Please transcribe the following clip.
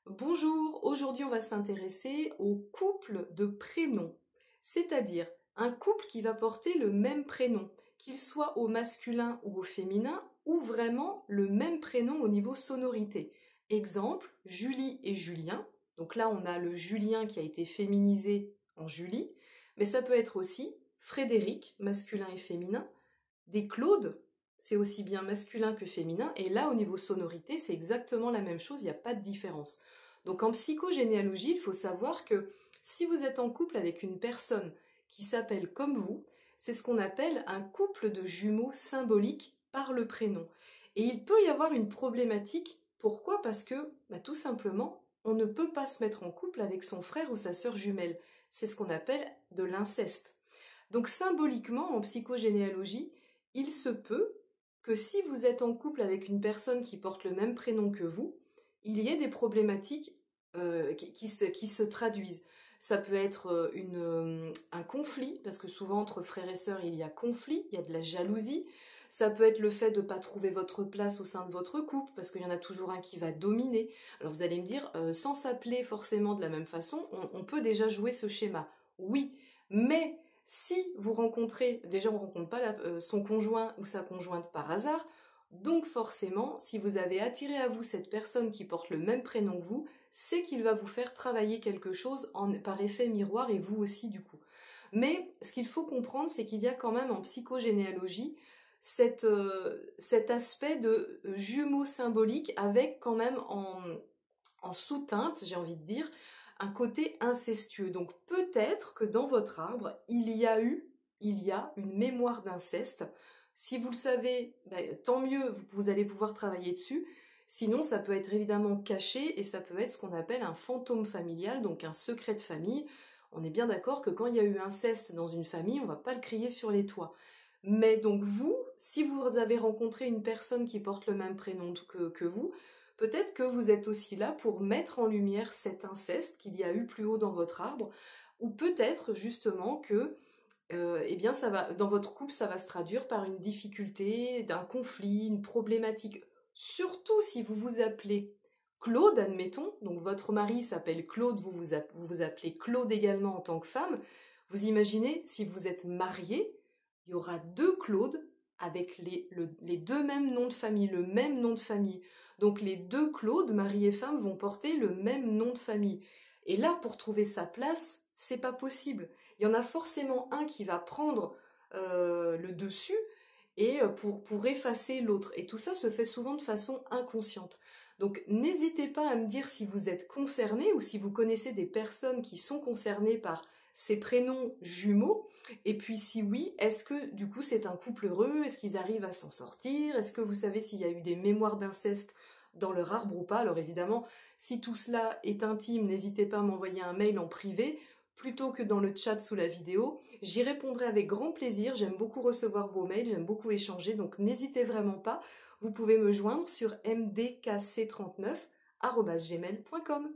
Bonjour, aujourd'hui on va s'intéresser au couple de prénoms, c'est-à-dire un couple qui va porter le même prénom, qu'il soit au masculin ou au féminin, ou vraiment le même prénom au niveau sonorité. Exemple, Julie et Julien. Donc là on a le Julien qui a été féminisé en Julie, mais ça peut être aussi Frédéric, masculin et féminin, des Claude, c'est aussi bien masculin que féminin, et là au niveau sonorité c'est exactement la même chose, il n'y a pas de différence. Donc en psychogénéalogie, il faut savoir que si vous êtes en couple avec une personne qui s'appelle comme vous, c'est ce qu'on appelle un couple de jumeaux symboliques par le prénom. Et il peut y avoir une problématique. Pourquoi? Parce que, tout simplement, on ne peut pas se mettre en couple avec son frère ou sa sœur jumelle. C'est ce qu'on appelle de l'inceste. Donc symboliquement, en psychogénéalogie, il se peut que si vous êtes en couple avec une personne qui porte le même prénom que vous, il y ait des problématiques qui se traduisent. Ça peut être un conflit, parce que souvent entre frères et sœurs, il y a conflit, il y a de la jalousie. Ça peut être le fait de ne pas trouver votre place au sein de votre couple, parce qu'il y en a toujours un qui va dominer. Alors vous allez me dire, sans s'appeler forcément de la même façon, on peut déjà jouer ce schéma. Oui, mais si vous rencontrez, déjà on ne rencontre pas son conjoint ou sa conjointe par hasard, donc forcément, si vous avez attiré à vous cette personne qui porte le même prénom que vous, c'est qu'il va vous faire travailler quelque chose par effet miroir et vous aussi du coup. Mais ce qu'il faut comprendre, c'est qu'il y a quand même en psychogénéalogie cet aspect de jumeaux symboliques avec quand même en sous-teinte, j'ai envie de dire, un côté incestueux. Donc peut-être que dans votre arbre, il y a une mémoire d'inceste. Si vous le savez, tant mieux, vous allez pouvoir travailler dessus. Sinon, ça peut être évidemment caché et ça peut être ce qu'on appelle un fantôme familial, donc un secret de famille. On est bien d'accord que quand il y a eu inceste dans une famille, on ne va pas le crier sur les toits. Mais donc vous, si vous avez rencontré une personne qui porte le même prénom que vous, peut-être que vous êtes aussi là pour mettre en lumière cet inceste qu'il y a eu plus haut dans votre arbre, ou peut-être justement que dans votre couple, ça va se traduire par une difficulté, d'un conflit, une problématique. Surtout si vous vous appelez Claude, admettons, donc votre mari s'appelle Claude, vous appelez Claude également en tant que femme. Vous imaginez, si vous êtes marié, il y aura deux Claude avec les deux mêmes noms de famille, le même nom de famille. Donc les deux Claude, mari et femme, vont porter le même nom de famille. Et là, pour trouver sa place, c'est pas possible. Il y en a forcément un qui va prendre le dessus et pour effacer l'autre. Et tout ça se fait souvent de façon inconsciente. Donc n'hésitez pas à me dire si vous êtes concerné ou si vous connaissez des personnes qui sont concernées par ces prénoms jumeaux. Et puis si oui, est-ce que du coup c'est un couple heureux? Est-ce qu'ils arrivent à s'en sortir? Est-ce que vous savez s'il y a eu des mémoires d'inceste dans leur arbre ou pas? Alors évidemment, si tout cela est intime, n'hésitez pas à m'envoyer un mail en privé plutôt que dans le chat sous la vidéo. J'y répondrai avec grand plaisir, j'aime beaucoup recevoir vos mails, j'aime beaucoup échanger, donc n'hésitez vraiment pas. Vous pouvez me joindre sur mdkc39@gmail.com.